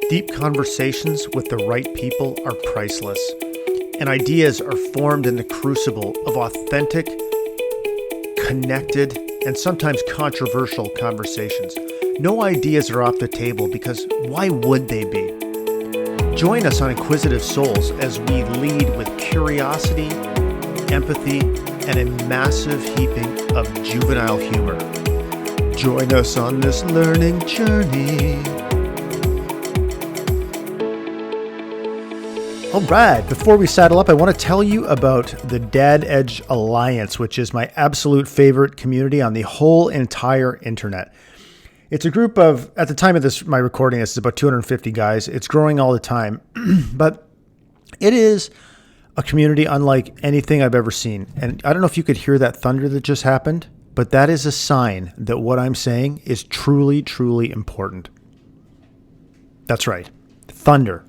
Deep conversations with the right people are priceless, and ideas are formed in the crucible of authentic, connected, and sometimes controversial conversations. No ideas are off the table because why would they be? Join us on Inquisitive Souls as we lead with curiosity, empathy, and a massive heaping of juvenile humor. Join us on this learning journey. All right, before we saddle up, I want to tell you about the Dad Edge Alliance, which is my absolute favorite community on the whole entire internet. It's a group of, at the time of my recording, it's about 250 guys. It's growing all the time, but it is a community unlike anything I've ever seen. And I don't know if you could hear that thunder that just happened, but that is a sign that what I'm saying is truly, truly important. That's right. Thunder.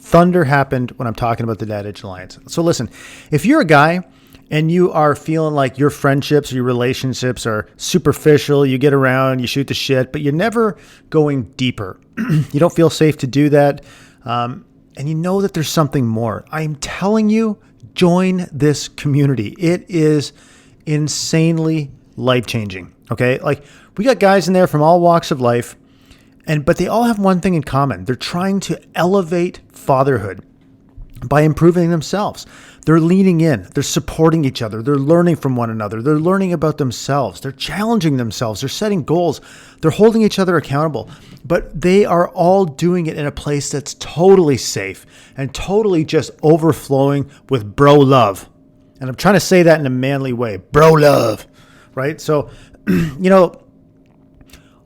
Thunder happened when I'm talking about the Dad Edge Alliance. So listen, if you're a guy and you are feeling like your friendships or your relationships are superficial, you get around, you shoot the shit, but you're never going deeper. You don't feel safe to do that. And you know that there's something more. I'm telling you, join this community. It is insanely life-changing. Okay. Like we got guys in there from all walks of life. But they all have one thing in common. They're trying to elevate fatherhood by improving themselves. They're leaning in. They're supporting each other. They're learning from one another. They're learning about themselves. They're challenging themselves. They're setting goals. They're holding each other accountable. But they are all doing it in a place that's totally safe and totally just overflowing with bro love. And I'm trying to say that in a manly way. Bro love, right? So,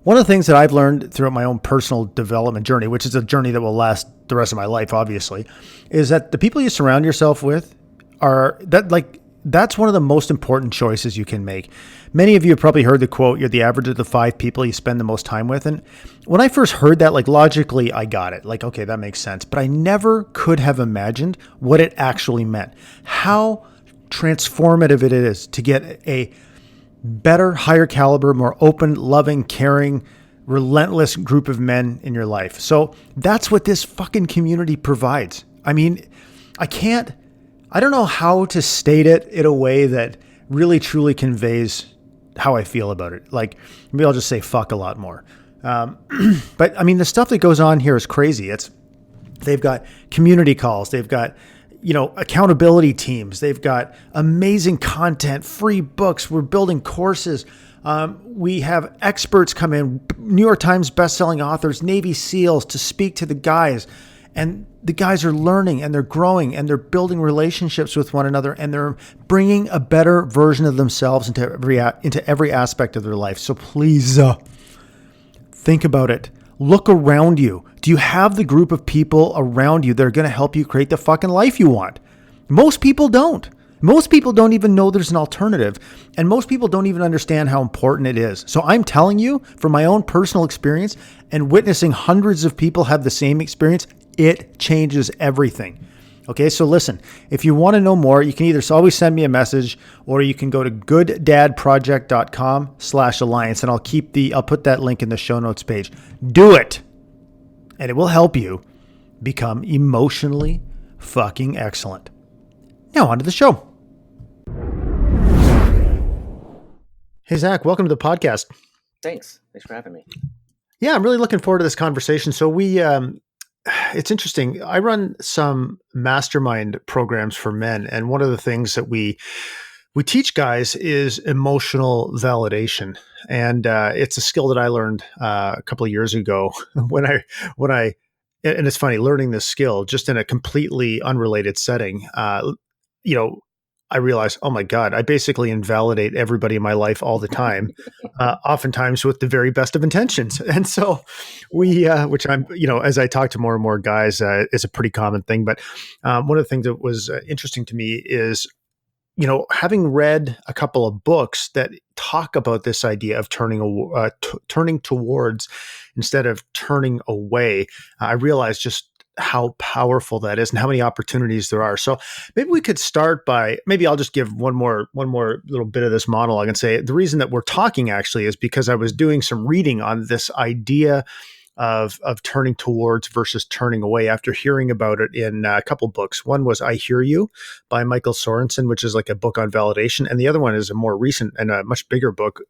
one of the things that I've learned throughout my own personal development journey, which is a journey that will last the rest of my life, obviously, is that the people you surround yourself with that's one of the most important choices you can make. Many of you have probably heard the quote, you're the average of the 5 people you spend the most time with. And when I first heard that, logically, I got it. Okay, that makes sense. But I never could have imagined what it actually meant. How transformative it is to get a better, higher caliber, more open, loving, caring, relentless group of men in your life. So that's what this fucking community provides. I mean, I don't know how to state it in a way that really truly conveys how I feel about it. Maybe I'll just say fuck a lot more. But I mean, the stuff that goes on here is crazy. They've got community calls. They've got accountability teams. They've got amazing content, free books. We're building courses. We have experts come in, New York Times bestselling authors, Navy SEALs to speak to the guys. And the guys are learning and they're growing and they're building relationships with one another and they're bringing a better version of themselves into every aspect of their life. So please think about it. Look around you. Do you have the group of people around you that are going to help you create the fucking life you want? Most people don't. Most people don't even know there's an alternative. And most people don't even understand how important it is. So I'm telling you from my own personal experience and witnessing hundreds of people have the same experience, it changes everything. Okay, so listen, if you want to know more, you can either always send me a message or you can go to gooddadproject.com/alliance and I'll put that link in the show notes page. Do it. And it will help you become emotionally fucking excellent. Now on to the show. Hey, Zach, welcome to the podcast. Thanks for having me. Yeah, I'm really looking forward to this conversation. So it's interesting. I run some mastermind programs for men. And one of the things that we teach guys is emotional validation. And it's a skill that I learned a couple of years ago when I, and it's funny learning this skill just in a completely unrelated setting. I realized, oh my God, I basically invalidate everybody in my life all the time, oftentimes with the very best of intentions. And so which I'm, as I talk to more and more guys, is a pretty common thing. But one of the things that was interesting to me is, having read a couple of books that talk about this idea of turning towards instead of turning away, I realized just how powerful that is and how many opportunities there are. So maybe we could start by, maybe I'll just give one more little bit of this monologue and say the reason that we're talking actually is because I was doing some reading on this idea of turning towards versus turning away after hearing about it in a couple books. One was I Hear You by Michael Sorensen, which is like a book on validation. And the other one is a more recent and a much bigger book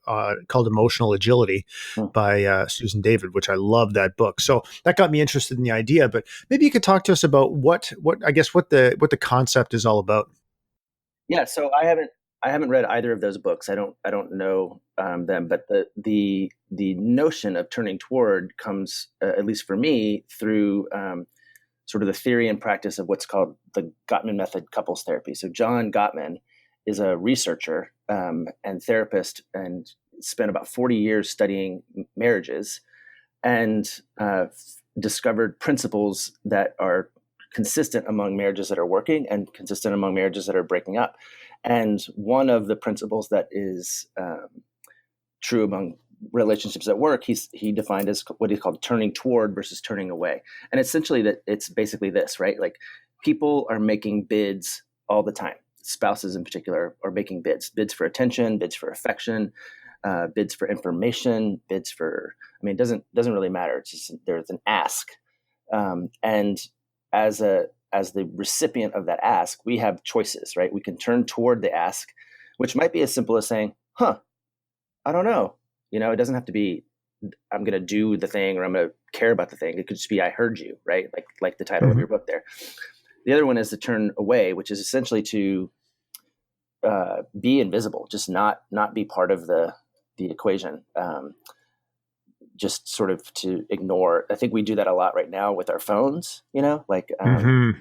called Emotional Agility Hmm. by Susan David, which I love that book. So that got me interested in the idea. But maybe you could talk to us about what I guess what the concept is all about. Yeah, so I haven't read either of those books. I don't know them, but the notion of turning toward comes, at least for me, through sort of the theory and practice of what's called the Gottman method couples therapy. So John Gottman is a researcher and therapist, and spent about 40 years studying marriages, and discovered principles that are consistent among marriages that are working and consistent among marriages that are breaking up. And one of the principles that is true among relationships at work, he defined as what he called turning toward versus turning away. And essentially, that it's basically this, right? Like, people are making bids all the time. Spouses in particular are making bids for attention, bids for affection, bids for information, bids for, I mean, it doesn't really matter. It's just there's an ask. And as the recipient of that ask, we have choices, right? We can turn toward the ask, which might be as simple as saying, huh, I don't know. It doesn't have to be, I'm going to do the thing, or I'm going to care about the thing. It could just be, I heard you, right? Like the title of your book there. The other one is to turn away, which is essentially to be invisible, just not be part of the equation. Just sort of to ignore. I think we do that a lot right now with our phones. Like, Mm-hmm.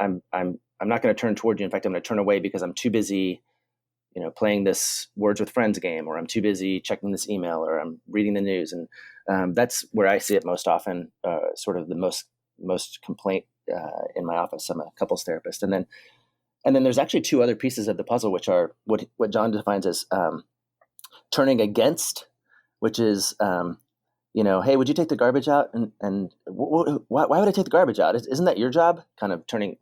I'm not going to turn toward you. In fact, I'm going to turn away because I'm too busy, playing this Words with Friends game, or I'm too busy checking this email, or I'm reading the news. And that's where I see it most often. Sort of the most complaint in my office. I'm a couples therapist, and then there's actually two other pieces of the puzzle, which are what John defines as turning against, which is hey, would you take the garbage out? And why would I take the garbage out? Isn't that your job? Kind of turning,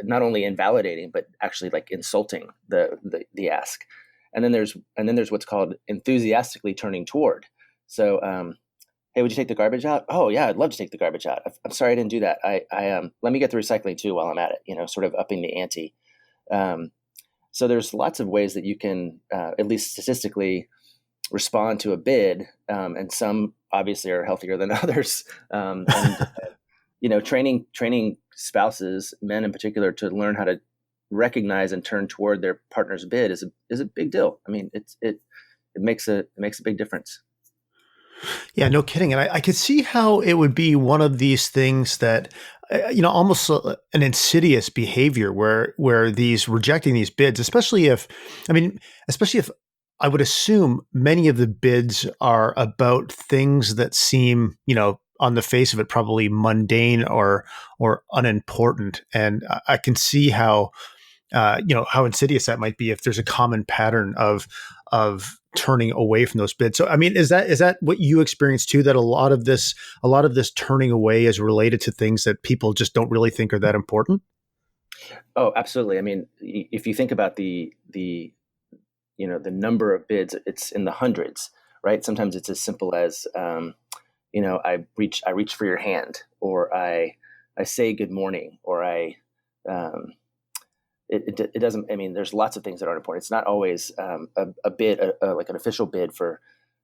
not only invalidating, but actually like insulting the ask. And then there's what's called enthusiastically turning toward. So, hey, would you take the garbage out? Oh yeah, I'd love to take the garbage out. I'm sorry I didn't do that. I let me get the recycling too while I'm at it. Sort of upping the ante. So there's lots of ways that you can, at least statistically, respond to a bid, and some obviously are healthier than others. Training spouses, men in particular, to learn how to recognize and turn toward their partner's bid is a big deal. I mean, it makes a big difference. Yeah, no kidding. And I could see how it would be one of these things that, almost an insidious behavior where these rejecting these bids, especially if I would assume many of the bids are about things that seem, on the face of it, probably mundane or unimportant. And I can see how, how insidious that might be if there's a common pattern of turning away from those bids. So, I mean, is that what you experience too? That a lot of this turning away is related to things that people just don't really think are that important? Oh, absolutely. I mean, if you think about the number of bids, it's in the hundreds, right? Sometimes it's as simple as, I reach for your hand, or I say good morning, or it doesn't, I mean, there's lots of things that aren't important. It's not always a bid, like an official bid for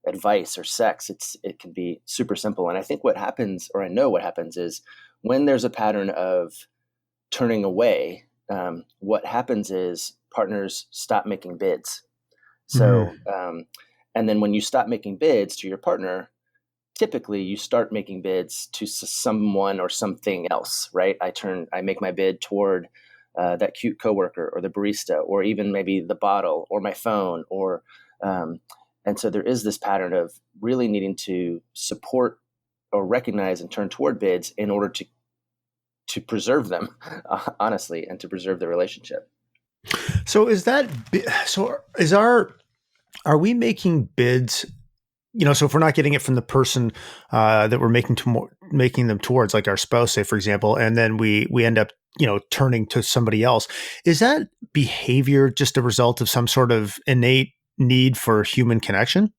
advice or sex. It can be super simple. And I think what happens, or I know what happens, is when there's a pattern of turning away, what happens is partners stop making bids. So, and then when you stop making bids to your partner, typically you start making bids to someone or something else, right? I make my bid toward that cute coworker, or the barista, or even maybe the bottle, or my phone, and so there is this pattern of really needing to support or recognize and turn toward bids in order to preserve them, honestly, and to preserve the relationship. So are we making bids? So if we're not getting it from the person that we're making them towards, like our spouse, say, for example, and then we end up, turning to somebody else, is that behavior just a result of some sort of innate need for human connection?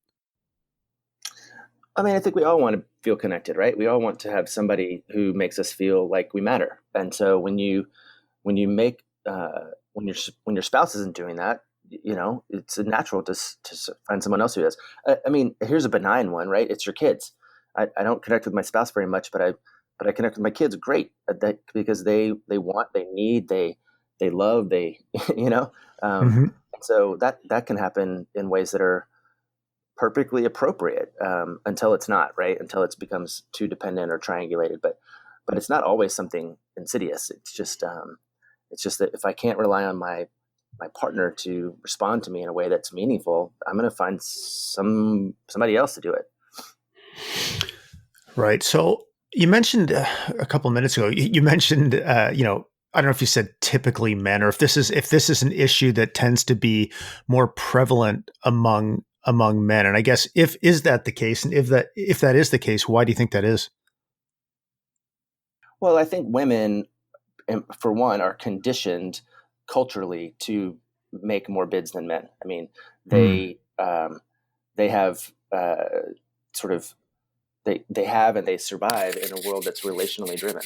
I mean, I think we all want to feel connected, right? We all want to have somebody who makes us feel like we matter. And so when you make when your spouse isn't doing that, it's natural to find someone else who does. I mean, here's a benign one, right? It's your kids. I don't connect with my spouse very much, but I connect with my kids great, because they want, they need, they love, they you know. Um, Hmm. so that can happen in ways that are perfectly appropriate, until it's not, right, until it becomes too dependent or triangulated. But it's not always something insidious. It's just that if I can't rely on my partner to respond to me in a way that's meaningful, I'm going to find somebody else to do it. Right. So you mentioned a couple of minutes ago, you mentioned, I don't know if you said typically men, or if this is an issue that tends to be more prevalent among men. And I guess if is that the case, and if that is the case, why do you think that is? Well, I think women, for one, are conditioned culturally to make more bids than men. I mean, Mm. they have sort of they have and they survive in a world that's relationally driven.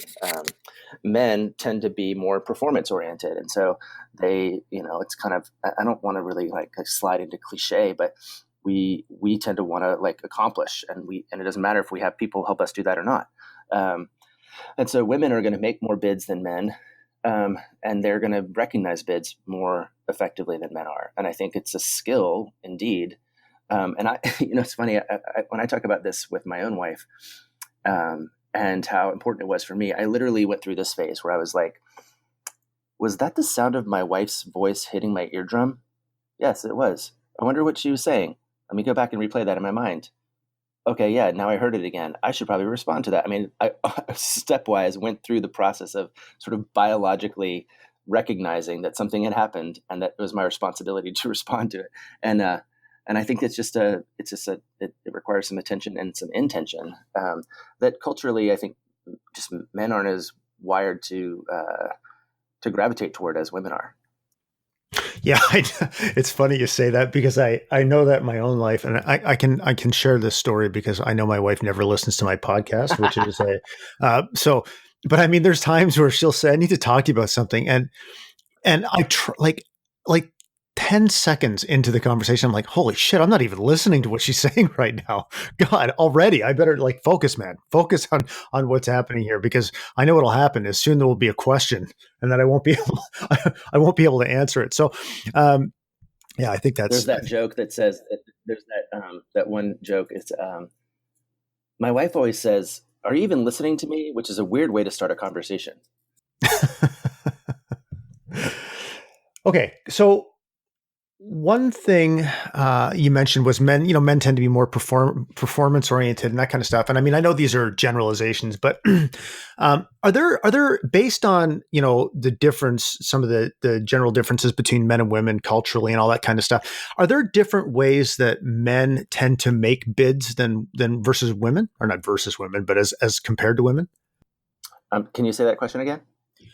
Men tend to be more performance oriented, and so it's kind of, I don't want to really like slide into cliche, but we tend to want to like accomplish, and it doesn't matter if we have people help us do that or not. Um, and so women are going to make more bids than men, and they're going to recognize bids more effectively than men are. And I think it's a skill indeed. And it's funny, when I talk about this with my own wife, and how important it was for me, I literally went through this phase where I was like, was that the sound of my wife's voice hitting my eardrum? Yes, it was. I wonder what she was saying. Let me go back and replay that in my mind. Okay, yeah, now I heard it again. I should probably respond to that. I mean, I stepwise went through the process of sort of biologically recognizing that something had happened and that it was my responsibility to respond to it. And I think it requires some attention and some intention, that culturally I think just men aren't as wired to gravitate toward as women are. Yeah, it's funny you say that because I know that in my own life, and I can share this story because I know my wife never listens to my podcast, which is a so. But I mean, there's times where she'll say, "I need to talk to you about something," and like 10 seconds into the conversation, I'm like, holy shit, I'm not even listening to what she's saying right now. God, already, I better like focus, man. Focus on what's happening here, because I know what'll happen is soon there will be a question and that I won't be able I won't be able to answer it. So um yeah, I think There's that's that joke that says there's that one joke. It's my wife always says, "Are you even listening to me?" Which is a weird way to start a conversation. okay. So one thing you mentioned was men. Men tend to be more performance oriented and that kind of stuff. And I mean, I know these are generalizations, but are there based on the difference, some of the general differences between men and women culturally and all that kind of stuff? Are there different ways that men tend to make bids than versus women, or not versus women, but as compared to women? Can you say that question again?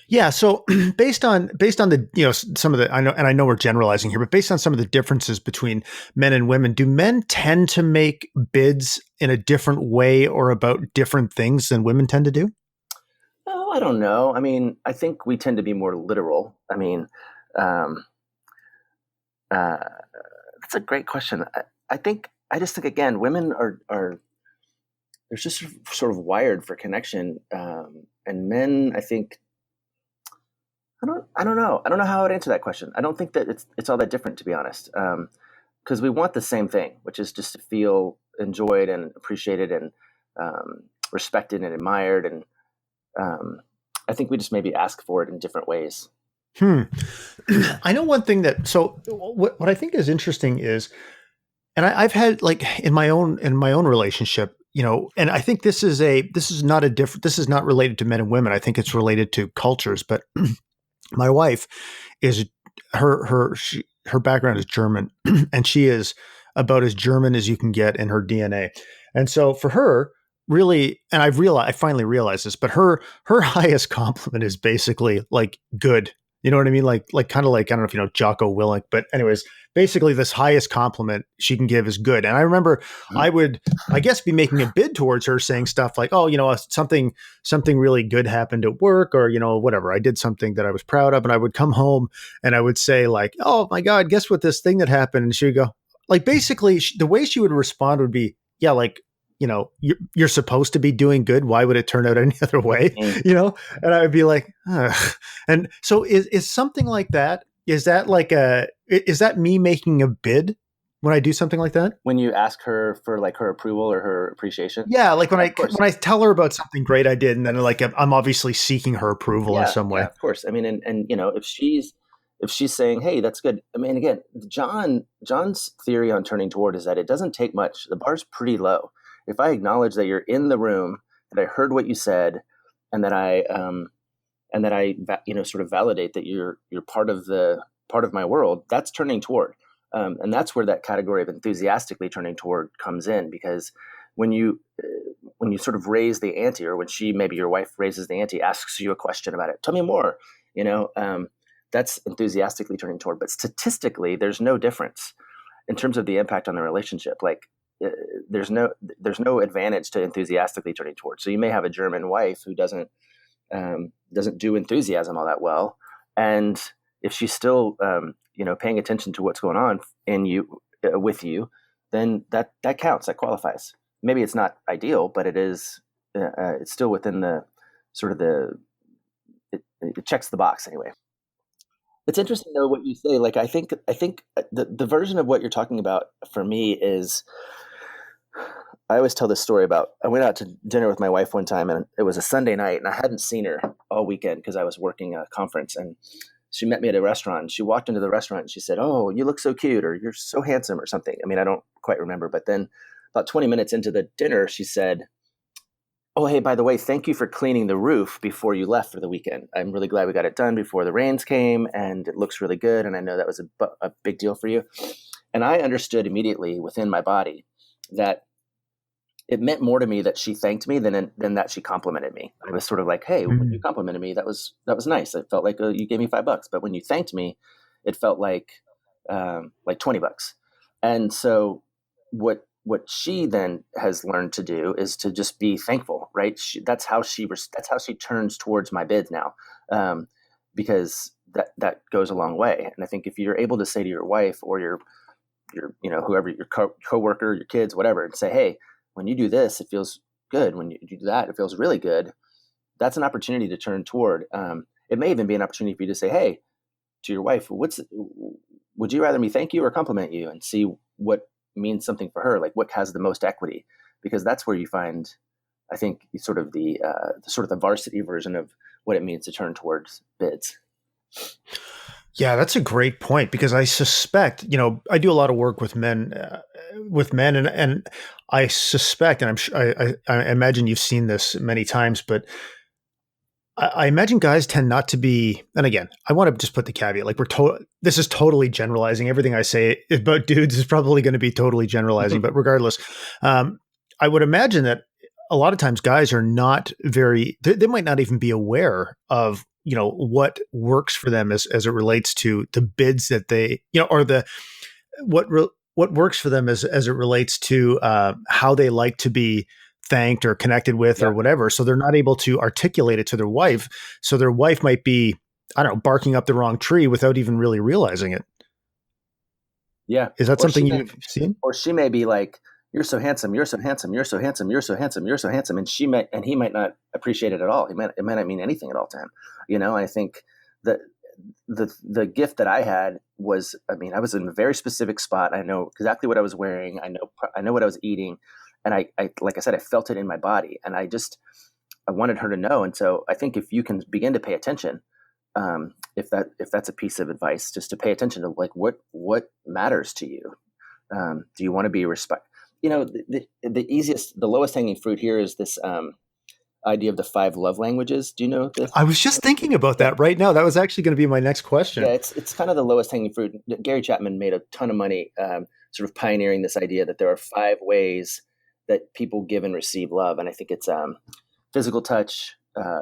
Yeah. So based on the some of the, I know we're generalizing here, but based on some of the differences between men and women, do men tend to make bids in a different way or about different things than women tend to do? Oh, I don't know. I mean, I think we tend to be more literal. I mean, um, uh, that's a great question. I just think again, women are they're just sort of wired for connection, and men, I think, I don't know. I don't know how I would answer that question. I don't think that it's all that different, to be honest. Because we want the same thing, which is just to feel enjoyed and appreciated and, respected and admired. And um, I think we just maybe ask for it in different ways. Hmm. I know one thing that, so what I think is interesting is, and I've had like in my own relationship, and I think this is not related to men and women. I think it's related to cultures, but my wife is her background is German, and she is about as German as you can get in her DNA. And so for her, really, and I finally realized this, but her highest compliment is basically like good. You know what I mean? Like kind of like, I don't know if you know Jocko Willink, but anyways, basically this highest compliment she can give is good. And I remember I would, I guess, be making a bid towards her, saying stuff like, oh, something really good happened at work, or whatever. I did something that I was proud of, and I would come home and I would say like, oh my God, guess what, this thing that happened. And she would go, like, basically the way she would respond would be, yeah, like, you're supposed to be doing good. Why would it turn out any other way? Mm. And I would be like, ugh. And so is something like that, is that me making a bid when I do something like that? When you ask her for like her approval or her appreciation, Yeah. Like when yeah, I, of course. when I tell her about something great I did, and then like, I'm obviously seeking her approval in Yeah, some yeah, way. of course. I mean, and if she's saying, "Hey, that's good." I mean, again, John's theory on turning toward is that it doesn't take much. The bar's pretty low. If I acknowledge that you're in the room, that I heard what you said, and that I sort of validate that you're part of my world, that's turning toward. And that's where that category of enthusiastically turning toward comes in, because when you when you sort of raise the ante, or when maybe your wife raises the ante, asks you a question about it, tell me more, you know, that's enthusiastically turning toward. But statistically, there's no difference in terms of the impact on the relationship. Like, uh, there's no advantage to enthusiastically turning toward. So you may have a German wife who doesn't do enthusiasm all that well, and if she's still paying attention to what's going on in you, with you, then that counts, that qualifies. Maybe it's not ideal, but it's still within the sort of it checks the box anyway. It's interesting though what you say. Like, I think the version of what you're talking about for me is, I always tell this story about, I went out to dinner with my wife one time, and it was a Sunday night, and I hadn't seen her all weekend because I was working a conference. And she met me at a restaurant. She walked into the restaurant and she said, "Oh, you look so cute," or "You're so handsome," or something. I mean, I don't quite remember. But then about 20 minutes into the dinner, she said, "Oh, hey, by the way, thank you for cleaning the roof before you left for the weekend. I'm really glad we got it done before the rains came, and it looks really good. And I know that was a big deal for you." And I understood immediately within my body that it meant more to me that she thanked me than that she complimented me. I was sort of like, "Hey, when you Mm. complimented me, that was nice. It felt like, you gave me $5, but when you thanked me, it felt like $20." And so what she then has learned to do is to just be thankful, right? That's how she turns towards my bids now, um, because that goes a long way. And I think if you're able to say to your wife, or your whoever, your coworker, your kids, whatever, and say, "Hey, when you do this, it feels good. When you do that, it feels really good." That's an opportunity to turn toward. It may even be an opportunity for you to say, "Hey," to your wife, would you rather me thank you or compliment you?" And see what means something for her, like what has the most equity, because that's where you find, I think, sort of the varsity version of what it means to turn towards bids. Yeah, that's a great point, because I suspect, I do a lot of work with men, and I suspect, and I imagine you've seen this many times, but I imagine guys tend not to be, and again, I want to just put the caveat, like this is totally generalizing. Everything I say about dudes is probably going to be totally generalizing, but regardless, I would imagine that a lot of times guys are not they might not even be aware of, what works for them as it relates to the bids that they, or what, what works for them as it relates to how they like to be thanked or connected with Yeah, or whatever. So they're not able to articulate it to their wife. So their wife might be, I don't know, barking up the wrong tree without even really realizing it. yeah. Is that Or something she may, you've seen? or she may be like, "You're so handsome. You're so handsome. You're so handsome. You're so handsome. You're so handsome," and he might not appreciate it at all. It might not mean anything at all to him. I think that the gift that I had was, I mean, I was in a very specific spot. I know exactly what I was wearing. I know what I was eating, and I like I said, I felt it in my body, and I wanted her to know. And so I think if you can begin to pay attention, if that's a piece of advice, just to pay attention to like what matters to you. Do you want to be respect? The lowest hanging fruit here is this idea of the five love languages. Do you know this? I was just thinking about Yeah, that right now. That was actually going to be my next yeah. question. It's kind of the lowest hanging fruit. Gary Chapman made a ton of money, sort of pioneering this idea that there are five ways that people give and receive love, and I think it's, physical touch,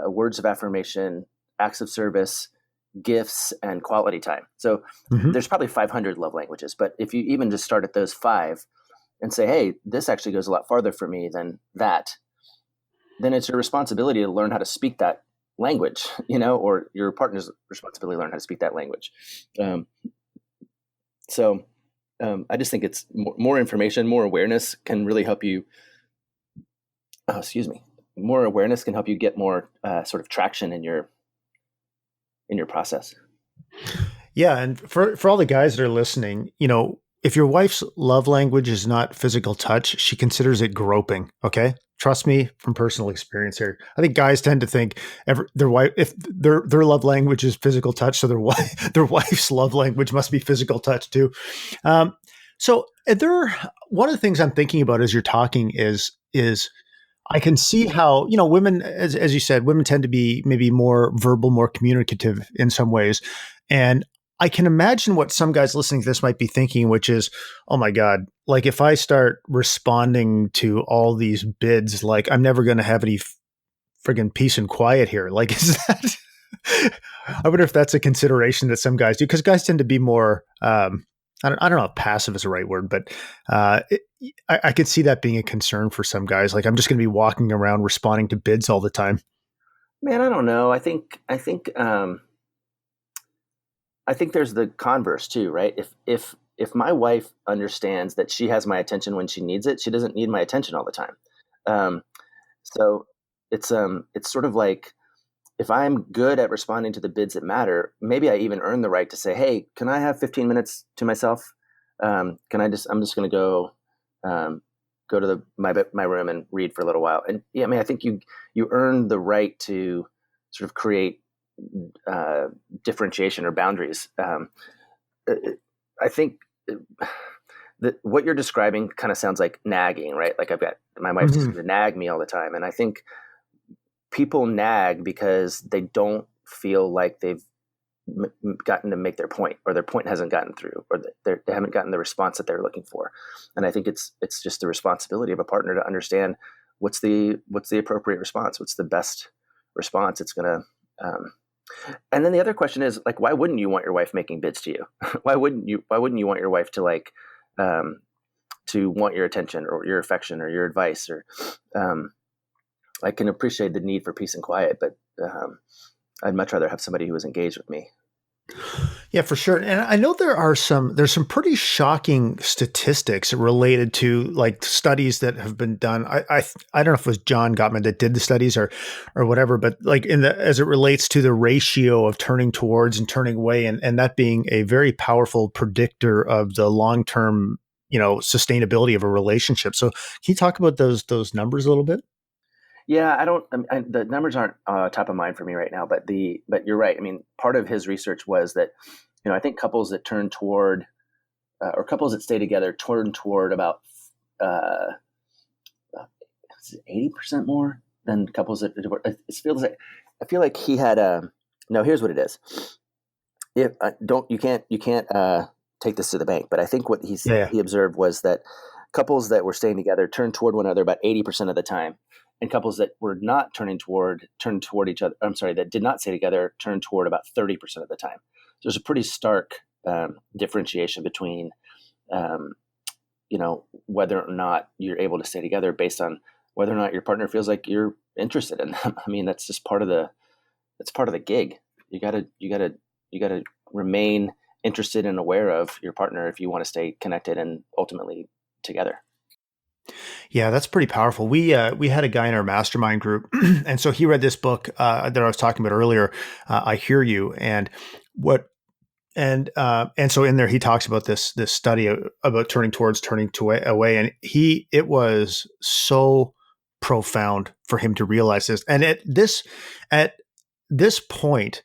words of affirmation, acts of service, gifts, and quality time. So Hmm. there's probably 500 love languages, but if you even just start at those five and say, hey, this actually goes a lot farther for me than that, then it's your responsibility to learn how to speak that language, or your partner's responsibility to learn how to speak that language. Um, so I just think it's more information, more awareness can really help you. Oh, excuse me. More awareness can help you get more sort of traction in your process. Yeah, and for all the guys that are listening, if your wife's love language is not physical touch, she considers it groping. Okay, trust me from personal experience here. I think guys tend to think their wife, if their love language is physical touch, so their wife their wife's love language must be physical touch too. Um, so one of the things I'm thinking about as you're talking is I can see how, women, as you said, women tend to be maybe more verbal, more communicative in some ways. And I can imagine what some guys listening to this might be thinking, which is, oh my God, like if I start responding to all these bids, like I'm never going to have any friggin' peace and quiet here. Like, is that, I wonder if that's a consideration that some guys do, because guys tend to be more, I don't know if passive is the right word, but I could see that being a concern for some guys. Like, I'm just going to be walking around responding to bids all the time. Man, I don't know. I think there's the converse too, right? If my wife understands that she has my attention when she needs it, she doesn't need my attention all the time. Um, so it's sort of like, if I'm good at responding to the bids that matter, maybe I even earn the right to say, "Hey, can I have 15 minutes to myself? Can I just? I'm just going to go to my room and read for a little while." And yeah, I mean, I think you earn the right to sort of create differentiation or boundaries. I think that what you're describing kind of sounds like nagging, right? Like, I've got my wife's just Mm-hmm. going to nag me all the time, and I think people nag because they don't feel like they've gotten to make their point, or their point hasn't gotten through, or they haven't gotten the response that they're looking for. And I think it's just the responsibility of a partner to understand what's the appropriate response, what's the best response it's going to. And then the other question is, like, why wouldn't you want your wife making bids to you? Why wouldn't you want your wife to, like, to want your attention or your affection or your advice? Or I can appreciate the need for peace and quiet, but I'd much rather have somebody who is engaged with me. Yeah, for sure. And I know there's some pretty shocking statistics related to like studies that have been done. I don't know if it was John Gottman that did the studies or whatever, but like as it relates to the ratio of turning towards and turning away, and that being a very powerful predictor of the long-term, sustainability of a relationship. So can you talk about those numbers a little bit? Yeah, I don't. The numbers aren't top of mind for me right now, but you're right. I mean, part of his research was that, I think couples that turn toward or couples that stay together turn toward about uh, 80% more than couples that I feel like he had a. No, here's what it is. If don't you can't take this to the bank, but I think what Yeah. he observed was that couples that were staying together turned toward one another about 80% of the time, and couples that were not turned toward each other. I'm sorry, that did not stay together turned toward about 30% of the time. So there's a pretty stark differentiation between um, whether or not you're able to stay together based on whether or not your partner feels like you're interested in them. I mean, that's just that's part of the gig. You gotta remain interested and aware of your partner if you want to stay connected and ultimately together. Yeah, that's pretty powerful. We had a guy in our mastermind group, and so he read this book that I was talking about earlier. I Hear You, and what and so in there he talks about this study about turning towards, turning to away, and it was so profound for him to realize this. And at this point,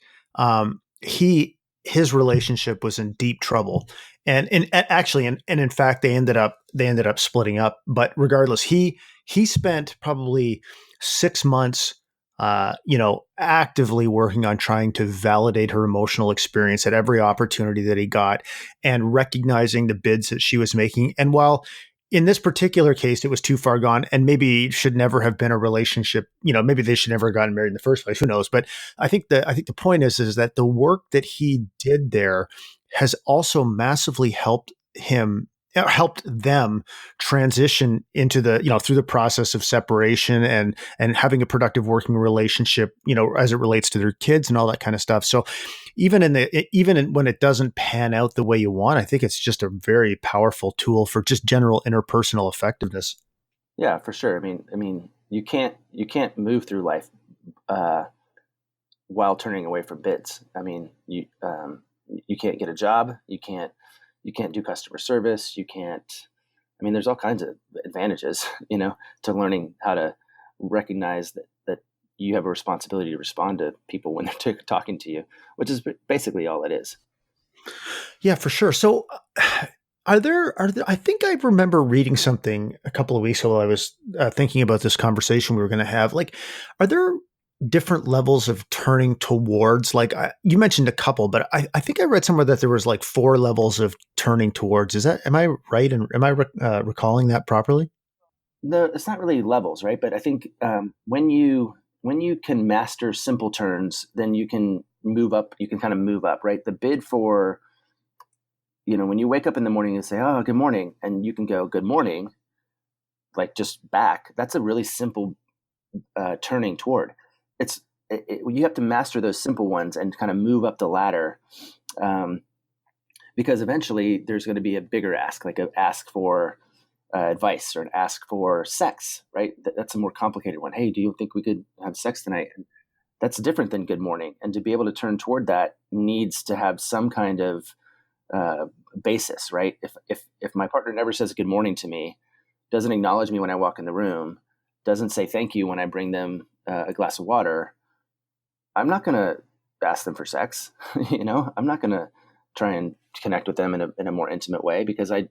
his relationship was in deep trouble, and actually, and in fact, they ended up splitting up. But regardless, he spent probably 6 months, actively working on trying to validate her emotional experience at every opportunity that he got, and recognizing the bids that she was making. And while in this particular case, it was too far gone and maybe should never have been a relationship. Maybe they should never have gotten married in the first place. Who knows? But I think the point is that the work that he did there has also massively helped them transition into through the process of separation and having a productive working relationship, as it relates to their kids and all that kind of stuff. So when it doesn't pan out the way you want, I think it's just a very powerful tool for just general interpersonal effectiveness. Yeah, for sure. I mean, you can't move through life uh, while turning away from bids. I mean, you can't get a job. You can't do customer service. You can't. I mean, there's all kinds of advantages, to learning how to recognize that you have a responsibility to respond to people when they're talking to you, which is basically all it is. Yeah, for sure. So, are there, I think I remember reading something a couple of weeks ago while I was thinking about this conversation we were going to have. Like, are there different levels of turning towards? Like, you mentioned a couple, but I think I read somewhere that there was like 4 levels of turning towards. Am I right? And am I recalling that properly? No, it's not really levels, right? But I think when you can master simple turns, then you can move up. You can kind of move up, right? The bid for when you wake up in the morning and say, "Oh, good morning," and you can go, "Good morning," like just back. That's a really simple turning toward. You have to master those simple ones and kind of move up the ladder, um, because eventually there's going to be a bigger ask, like an ask for advice or an ask for sex, right? That's a more complicated one. Hey, do you think we could have sex tonight? And that's different than good morning. And to be able to turn toward that needs to have some kind of uh, basis, right? If my partner never says good morning to me, doesn't acknowledge me when I walk in the room, doesn't say thank you when I bring them a glass of water, I'm not going to ask them for sex. I'm not going to try and connect with them in a more intimate way because I'm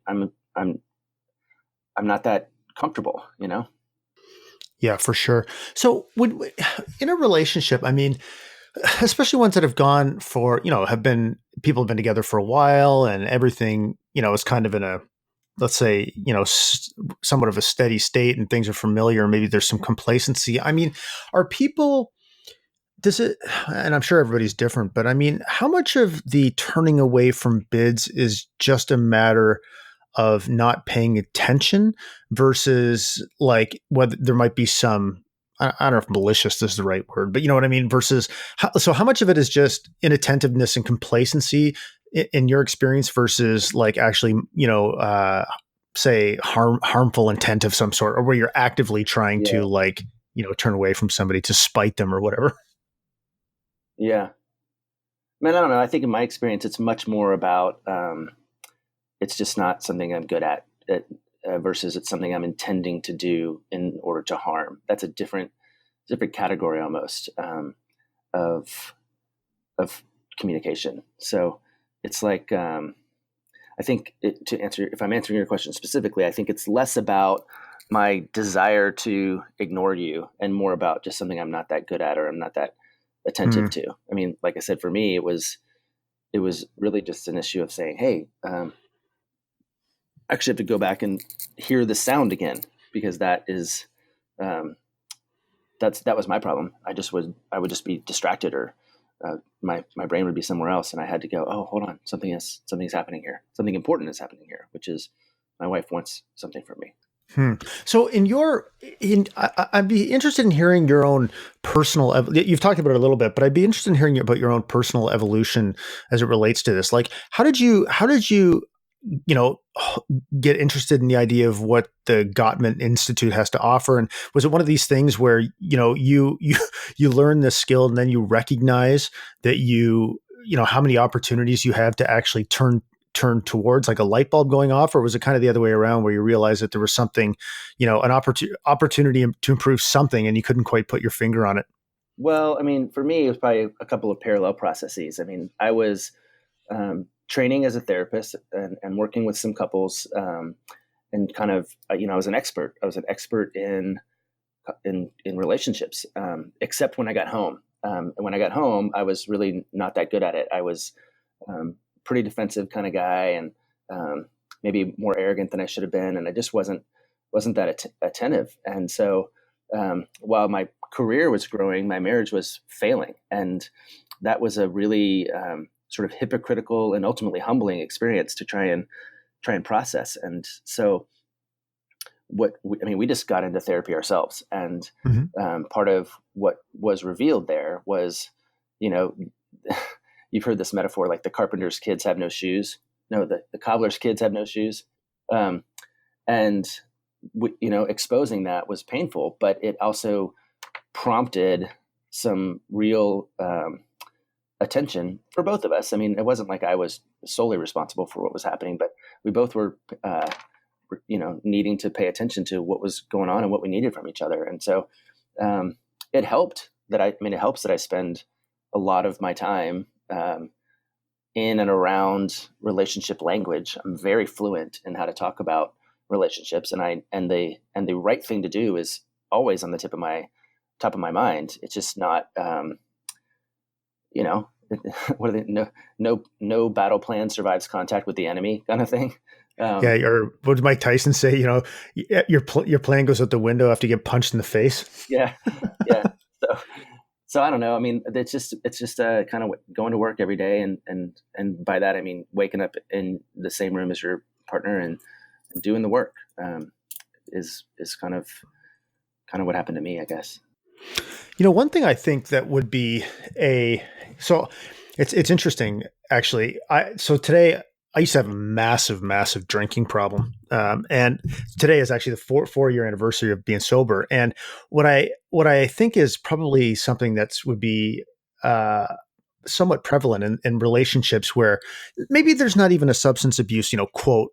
not that comfortable. Yeah, for sure. So, in a relationship, I mean, especially ones that have gone for, have been people have been together for a while and everything, is kind of in a, let's say, somewhat of a steady state and things are familiar. Maybe there's some complacency. I mean, are people, does it, and I'm sure everybody's different, but I mean, how much of the turning away from bids is just a matter of not paying attention versus like whether there might be some, I don't know if malicious is the right word, but you know what I mean? Versus how much of it is just inattentiveness and complacency in your experience versus like actually, say harmful intent of some sort, or where you're actively trying to Yeah. like, turn away from somebody to spite them or whatever. Yeah. Man, I don't know. I think in my experience, it's much more about it's just not something I'm good at versus it's something I'm intending to do in order to harm. That's a different category almost of of communication. So it's like I think to answer if I'm answering your question specifically, I think it's less about my desire to ignore you and more about just something I'm not that good at or I'm not that attentive Hmm. to. I mean, like I said, for me, it was really just an issue of saying, hey, I actually have to go back and hear the sound again because um, that was my problem. I would just be distracted or my brain would be somewhere else, and I had to go. Oh, hold on, something's happening here. Something important is happening here, which is my wife wants something from me. Hmm. So, I'd be interested in hearing your own personal. You've talked about it a little bit, but I'd be interested in hearing about your own personal evolution as it relates to this. Like, how did you, you know, get interested in the idea of what the Gottman Institute has to offer? And was it one of these things where you learn this skill and then you recognize that how many opportunities you have to actually turn towards, like a light bulb going off, or was it kind of the other way around where you realized that there was something, an opportunity to improve something and you couldn't quite put your finger on it? Well, I mean, for me, it was probably a couple of parallel processes. I mean, I was training as a therapist and working with some couples, and kind of, I was an expert. I was an expert in relationships, except when I got home. And when I got home, I was really not that good at it. I was pretty defensive kind of guy, and maybe more arrogant than I should have been, and I just wasn't that attentive. And so, while my career was growing, my marriage was failing, and that was a really sort of hypocritical and ultimately humbling experience to try and process. And so, we just got into therapy ourselves, and Mhm. part of what was revealed there was, you know, you've heard this metaphor, like the carpenter's kids have no shoes. No, the cobbler's kids have no shoes. Um, and exposing that was painful, but it also prompted some real attention for both of us. I mean, it wasn't like I was solely responsible for what was happening, but we both were, needing to pay attention to what was going on and what we needed from each other. And so, it helped that it helps that I spend a lot of my time in and around relationship language. I'm very fluent in how to talk about relationships, and the right thing to do is always on the top of my mind. It's just not, you know, what are they? No battle plan survives contact with the enemy, kind of thing. Yeah, Um, or what did Mike Tyson say? Your plan goes out the window after you get punched in the face. yeah, yeah. So, so I don't know. I mean, it's just kind of going to work every day, and by that I mean waking up in the same room as your partner and doing the work. Is kind of what happened to me, I guess. One thing I think that would be a so it's interesting actually. So today I used to have a massive drinking problem, and today is actually the four-year anniversary of being sober. And what I think is probably something that's would be uh, somewhat prevalent in relationships where maybe there's not even a substance abuse, quote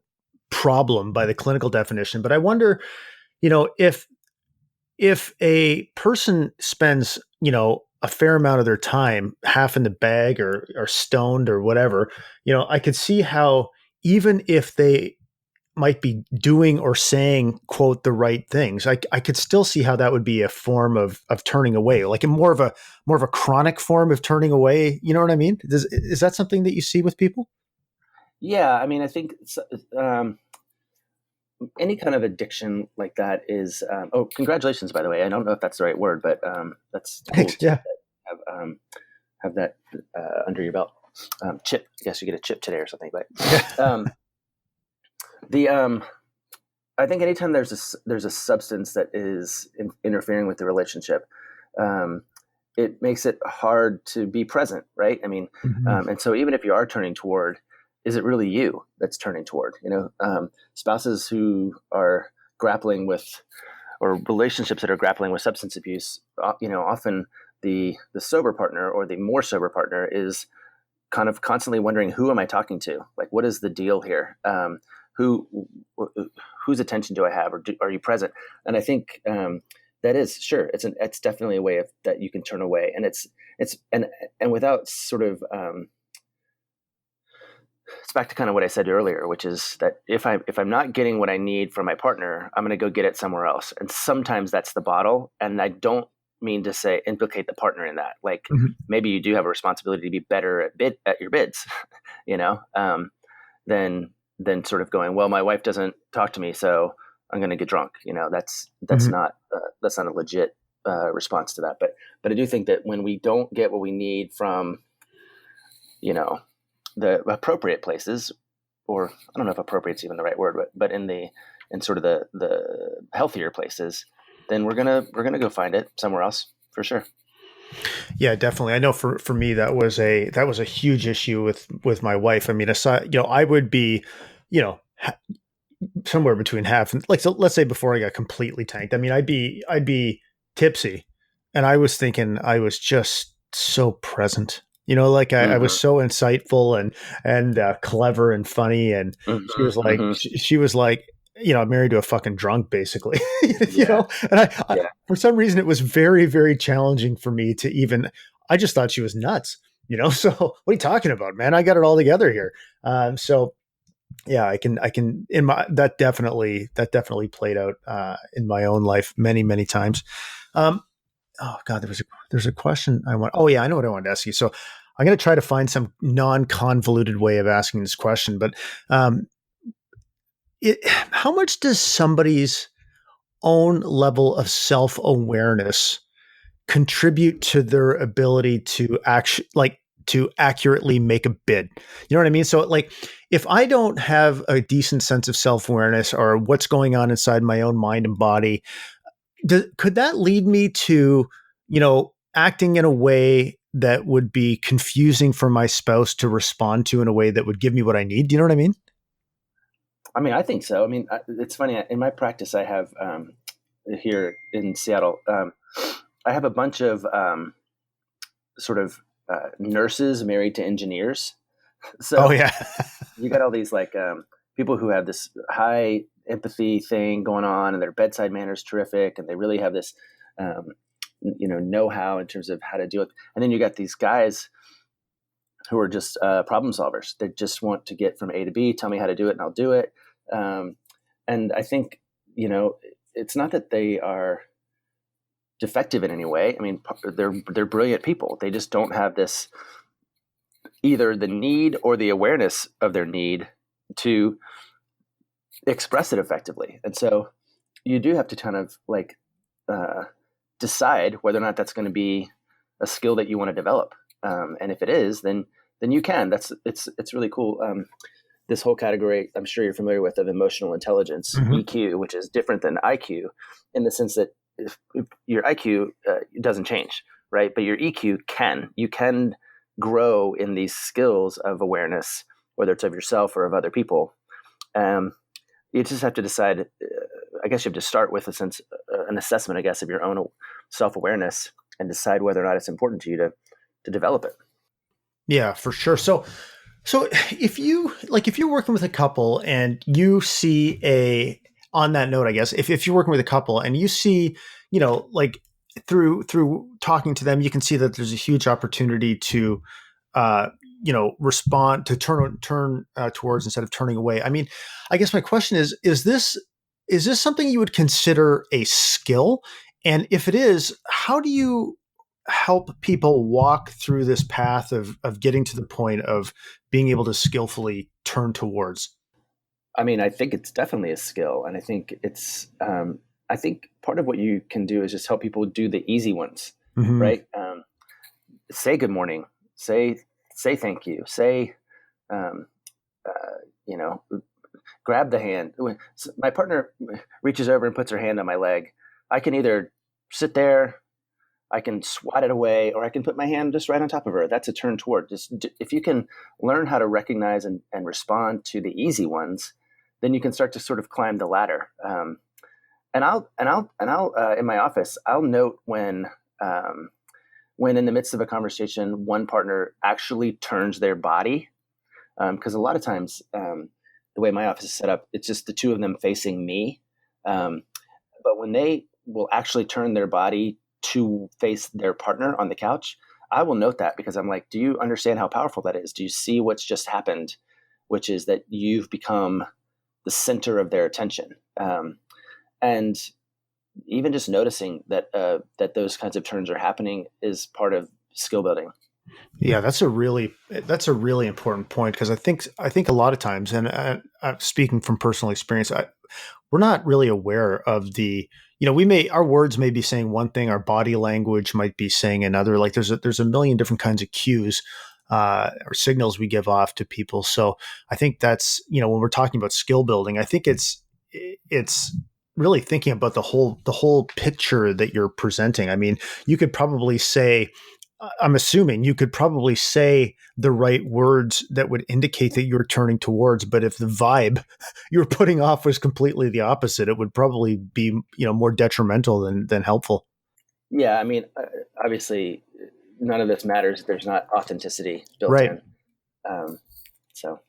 problem by the clinical definition, but I wonder, if a person spends, a fair amount of their time half in the bag or stoned or whatever, I could see how even if they might be doing or saying, quote, the right things, I could still see how that would be a form of turning away, like a more of a chronic form of turning away. You know what I mean? Is that something that you see with people? Yeah, I mean, I think um, any kind of addiction like that is. Oh, congratulations, by the way. I don't know if that's the right word, but that's cool Thanks. to Yeah. have that under your belt. Chip, I guess you get a chip today or something. But Yeah. um, the I think anytime there's a substance that is interfering with the relationship, um, it makes it hard to be present, right? I mean, Mhm. and so even if you are turning toward, is it really you that's turning toward? Spouses who are grappling with, or relationships that are grappling with substance abuse, often the sober partner or the more sober partner is kind of constantly wondering, who am I talking to? Like, what is the deal here? Who, whose attention do I have, or are you present? And I think that is sure. It's definitely a way that you can turn away, and and without sort of it's back to kind of what I said earlier, which is that if I'm not getting what I need from my partner, I'm going to go get it somewhere else. And sometimes that's the bottle, and I don't mean to say implicate the partner in that. Like, Mhm. maybe you do have a responsibility to be better at your bids, you know, than sort of going, well, my wife doesn't talk to me, so I'm going to get drunk. That's Mhm. not a legit response to that. But I do think that when we don't get what we need from, you know the appropriate places, or I don't know if appropriate is even the right word, but in sort of the healthier places, then we're gonna go find it somewhere else for sure. Yeah, definitely. I know for me that was a huge issue with my wife. I mean, aside, I would be, somewhere between half and like, so let's say before I got completely tanked. I mean, I'd be tipsy, and I was thinking I was just so present. Like I was Mm-hmm. so insightful and clever and funny, and she was Mm-hmm. like Mm-hmm. she was like, I'm married to a fucking drunk, basically. Yeah. And Yeah. for some reason it was very, very challenging for me to even. I just thought she was nuts. So what are you talking about, man? I got it all together here. So yeah, I can in my that definitely played out in my own life many times. Um, oh God, there's a question I want. Oh yeah, I know what I wanted to ask you. So I'm going to try to find some non-convoluted way of asking this question, but um, how much does somebody's own level of self-awareness contribute to their ability to to accurately make a bid? You know what I mean? So like if I don't have a decent sense of self-awareness or what's going on inside my own mind and body, could that lead me to, acting in a way that would be confusing for my spouse to respond to in a way that would give me what I need? Do you know what I mean? I mean, I think so. I mean, it's funny. In my practice, I have here in Seattle, I have a bunch of sort of nurses married to engineers. Oh So yeah. you got all these like people who have this high empathy thing going on, and their bedside manner is terrific, and they really have this, know-how in terms of how to do it. And then you got these guys who are just problem solvers. They just want to get from A to B. Tell me how to do it, and I'll do it. And I think it's not that they are defective in any way. I mean, they're brilliant people. They just don't have this either the need or the awareness of their need to express it effectively. And so you do have to kind of like decide whether or not that's going to be a skill that you want to develop. And if it is, then you can. It's really cool. This whole category, I'm sure you're familiar with, of emotional intelligence, Mm-hmm. EQ, which is different than IQ, in the sense that if your IQ doesn't change, right? But your EQ can. You can grow in these skills of awareness, whether it's of yourself or of other people. You just have to decide. I guess you have to start with an assessment, I guess, of your own self-awareness, and decide whether or not it's important to you to develop it. Yeah, for sure. So if you're working with a couple and you see on that note, I guess, if you're working with a couple and you see, like through talking to them, you can see that there's a huge opportunity to, respond, to turn towards instead of turning away. I mean, I guess my question is this something you would consider a skill? And if it is, how do you help people walk through this path of getting to the point of being able to skillfully turn towards? I mean, I think it's definitely a skill, and I think I think part of what you can do is just help people do the easy ones, Mm-hmm. right? Say good morning, say thank you, say, um, you know, grab the hand. When my partner reaches over and puts her hand on my leg, I can either sit there, I can swat it away, or I can put my hand just right on top of her. That's a turn toward. If you can learn how to recognize and respond to the easy ones, then you can start to sort of climb the ladder. And I'll in my office, I'll note when in the midst of a conversation, one partner actually turns their body, because a lot of times the way my office is set up, it's just the two of them facing me. But when they will actually turn their body to face their partner on the couch, I will note that, because I'm like, do you understand how powerful that is? Do you see what's just happened, which is that you've become the center of their attention? And even just noticing that those kinds of turns are happening is part of skill building. Yeah, that's a really important point, because I think a lot of times, and speaking from personal experience, we're not really aware of our words may be saying one thing, our body language might be saying another. Like there's a million different kinds of cues or signals we give off to people. So I think that's, when we're talking about skill building, I think it's really thinking about the whole picture that you're presenting. I mean, you could probably say, I'm assuming you could probably say the right words that would indicate that you're turning towards, but if the vibe you were putting off was completely the opposite, it would probably be, more detrimental than helpful. Yeah, I mean, obviously, none of this matters if there's not authenticity built Right. in. So,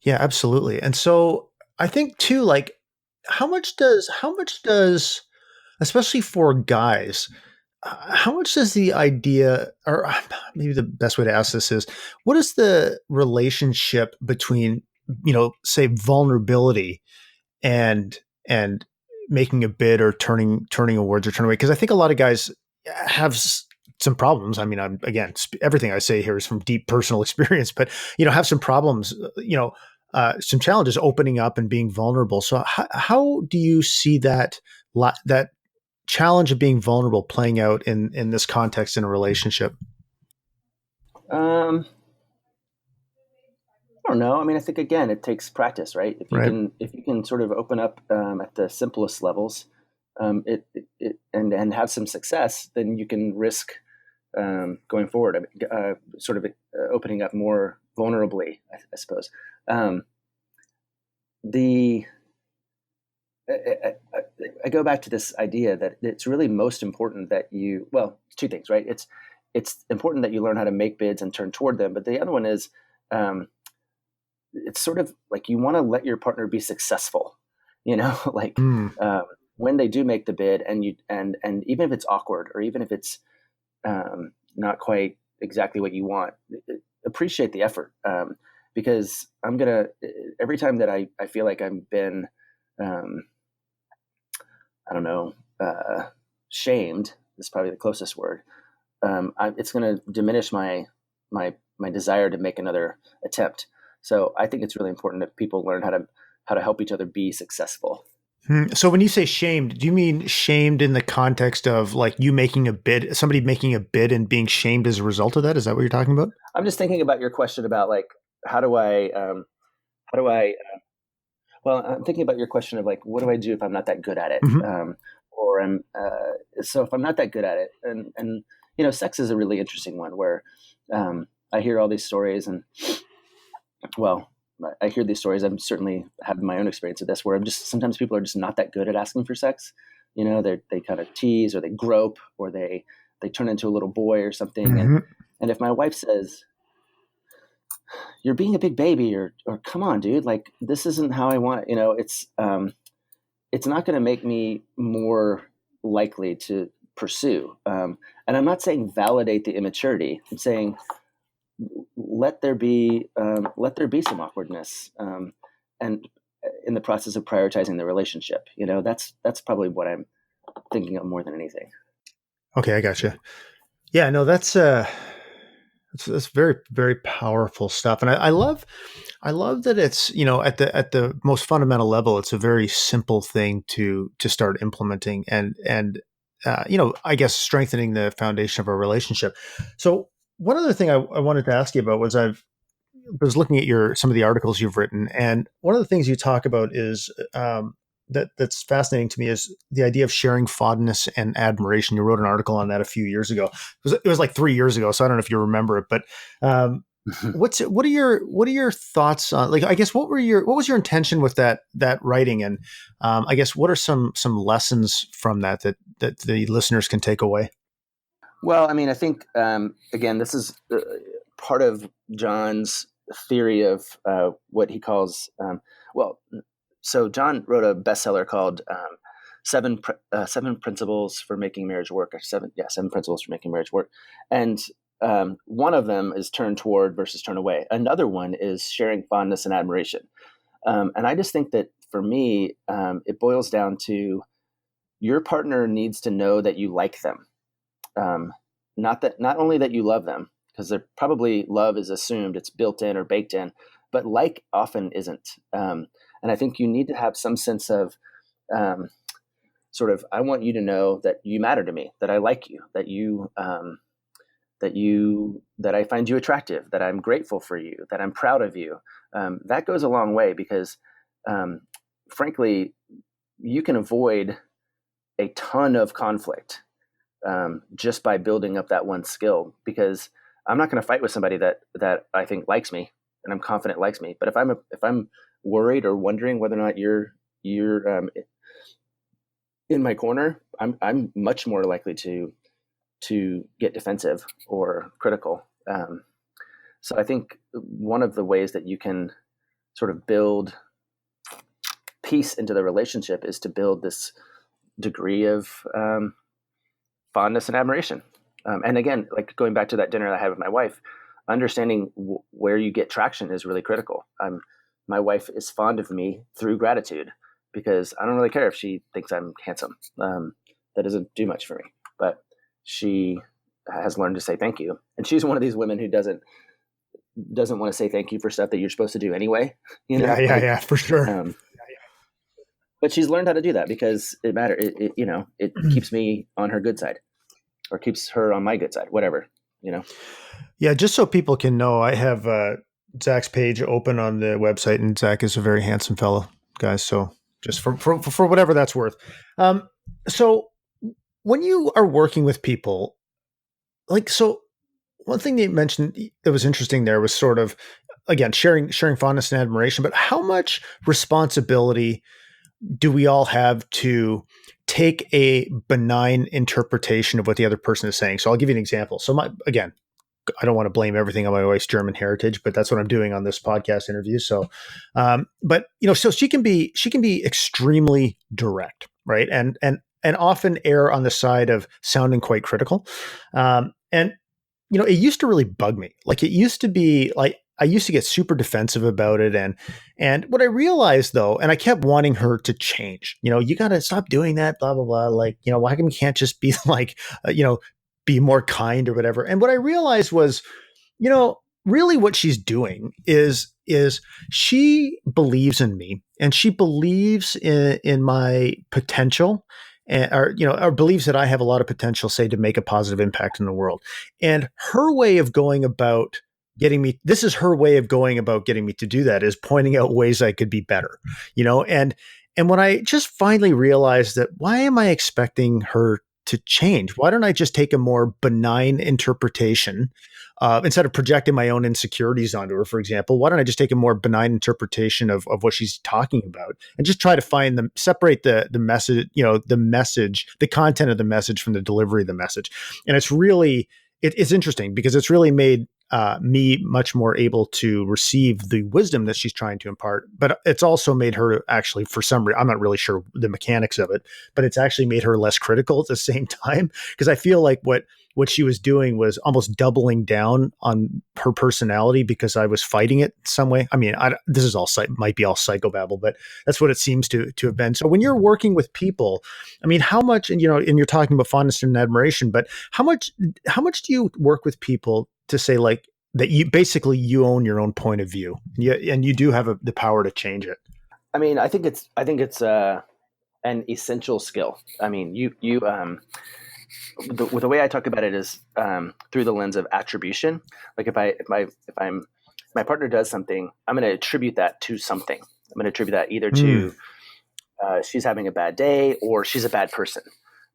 Yeah, absolutely. And so I think too, like how much does, especially for guys, how much does the idea, or maybe the best way to ask this is, what is the relationship between, say vulnerability and making a bid, or turning awards or turning away? Because I think a lot of guys have some problems. I mean, everything I say here is from deep personal experience, but have some problems, some challenges opening up and being vulnerable. So how do you see that challenge of being vulnerable playing out in this context in a relationship? Um, I don't know. I mean, I think again, it takes practice, right? Right. If you can sort of open up at the simplest levels, and have some success, then you can risk going forward. I mean, sort of opening up more vulnerably, I suppose. Um, the I go back to this idea that it's really most important that you, well, two things, right? It's important that you learn how to make bids and turn toward them, but the other one is um, it's sort of like you want to let your partner be successful, like Mm. um, when they do make the bid, and even if it's awkward or even if it's not quite exactly what you want, appreciate the effort, because I'm gonna every time that I feel like I've been um, I don't know, shamed is probably the closest word. It's going to diminish my desire to make another attempt. So I think it's really important that people learn how to help each other be successful. So when you say shamed, do you mean shamed in the context of like you making a bid, somebody making a bid and being shamed as a result of that? Is that what you're talking about? I'm just thinking about your question about like how do I how do I well, I'm thinking about your question of like what do I do if I'm not that good at it, Hmm. or I'm so if I'm not that good at it, and sex is a really interesting one where I hear all these stories, and well, I hear these stories. I'm certainly have my own experience of this, where I'm just sometimes people are just not that good at asking for sex. They kind of tease or they grope or they turn into a little boy or something. And Hmm. and if my wife says, "You're being a big baby," or "Come on, dude, like this isn't how I want," it's not going to make me more likely to pursue. And I'm not saying validate the immaturity. I'm saying let there be some awkwardness, and in the process of prioritizing the relationship. That's probably what I'm thinking of more than anything. Okay, I got you. Yeah, no, that's very very powerful stuff, and I love that it's at the most fundamental level, it's a very simple thing to start implementing and I guess strengthening the foundation of a relationship. So one other thing I wanted to ask you about was was looking at your some of the articles you've written, and one of the things you talk about is that's fascinating to me is the idea of sharing fondness and admiration. You wrote an article on that a few years ago. It was like 3 years ago, so I don't know if you remember it, but what are your thoughts on, like, I guess what was your intention with that writing, and I guess what are some lessons from that the listeners can take away? Well, I mean, I think again, this is part of John's theory of what he calls well. So John wrote a bestseller called Seven Principles for Making Marriage Work, or Seven Principles for Making Marriage Work, and one of them is turn toward versus turn away. Another one is sharing fondness and admiration. And I just think that for me, it boils down to your partner needs to know that you like them, not only that you love them, because they're probably love is assumed, it's built in or baked in, but like often isn't. And I think you need to have some sense of um, sort of I want you to know that you matter to me, that I like you, that I find you attractive, that I'm grateful for you, that I'm proud of you. That goes a long way because, um, frankly, you can avoid a ton of conflict just by building up that one skill. Because I'm not going to fight with somebody that I think likes me and I'm confident likes me. But if I'm worried or wondering whether or not you're in my corner, I'm much more likely to get defensive or critical. So I think one of the ways that you can sort of build peace into the relationship is to build this degree of fondness and admiration. And again, like going back to that dinner I had with my wife, understanding where you get traction is really critical. My wife is fond of me through gratitude because I don't really care if she thinks I'm handsome. That doesn't do much for me, but she has learned to say thank you. And she's one of these women who doesn't doesn't want to say thank you for stuff that you're supposed to do anyway, you Yeah, know, yeah, like, yeah, for sure. um, but she's learned how to do that because it matters. It keeps me on her good side or keeps her on my good side, whatever, you know? Yeah, just so people can know, I have Zach's page open on the website, and Zach is a very handsome fellow, guys. So just for whatever that's worth. Um, so when you are working with people, like, so one thing that you mentioned that was interesting there was sort of, again, sharing fondness and admiration, but how much responsibility do we all have to take a benign interpretation of what the other person is saying? So I'll give you an example. So again, I don't want to blame everything on my wife's German heritage, but that's what I'm doing on this podcast interview. So, but so she can be extremely direct, right? And often err on the side of sounding quite critical. And it used to really bug me. Like, it used to be like I used to get super defensive about it. And what I realized, though, and I kept wanting her to change, you got to stop doing that, blah, blah, blah. Like, why come you can't just be like, be more kind or whatever. And what I realized was, really what she's doing is she believes in me, and she believes in my potential, and or believes that I have a lot of potential, say, to make a positive impact in the world. And her way of going about this is her way of going about getting me to do that, is pointing out ways I could be better, and when I just finally realized that, why am I expecting her to change? Why don't I just take a more benign interpretation, instead of projecting my own insecurities onto her, for example? Why don't I just take a more benign interpretation of what she's talking about, and just try to separate the message, the content of the message from the delivery of the message? And it's interesting because it's really made me much more able to receive the wisdom that she's trying to impart. But it's also made her, actually, for some reason, I'm not really sure the mechanics of it, but it's actually made her less critical at the same time. Because I feel like what she was doing was almost doubling down on her personality because I was fighting it some way. I mean, this is might be all psychobabble, but that's what it seems to have been. So when you're working with people, I mean, how much, and you're talking about fondness and admiration, but how much do you work with people to say, like, that you own your own point of view, and you do have the power to change it? I mean, I think it's an essential skill. I mean, the way I talk about it is through the lens of attribution. Like, if my partner does something, I'm going to attribute that to something. I'm going to attribute that either Mm. to she's having a bad day, or she's a bad person.